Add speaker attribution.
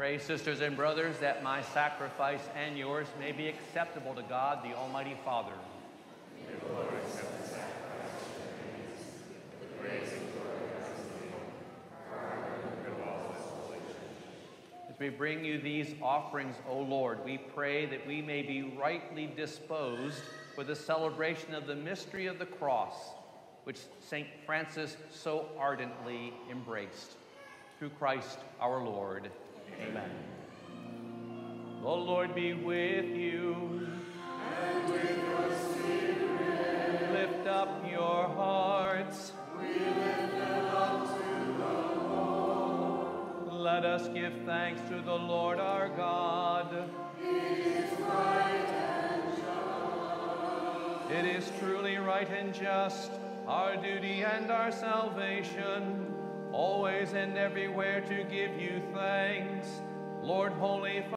Speaker 1: Pray, sisters and brothers, that my sacrifice and yours may be acceptable to God, the Almighty Father.
Speaker 2: May the Lord accept the sacrifice of the praise and glory of God's name, for our good of all this relation.
Speaker 1: As we bring you these offerings, O Lord, we pray that we may be rightly disposed for the celebration of the mystery of the cross, which St. Francis so ardently embraced. Through Christ our Lord. Amen. The Lord be with you.
Speaker 2: And with your spirit.
Speaker 1: Lift up your hearts.
Speaker 2: We lift them up to the Lord.
Speaker 1: Let us give thanks to the Lord our God.
Speaker 2: It is right and just.
Speaker 1: It is truly right and just, our duty and our salvation, always and everywhere to give you thanks, Lord, Holy Father.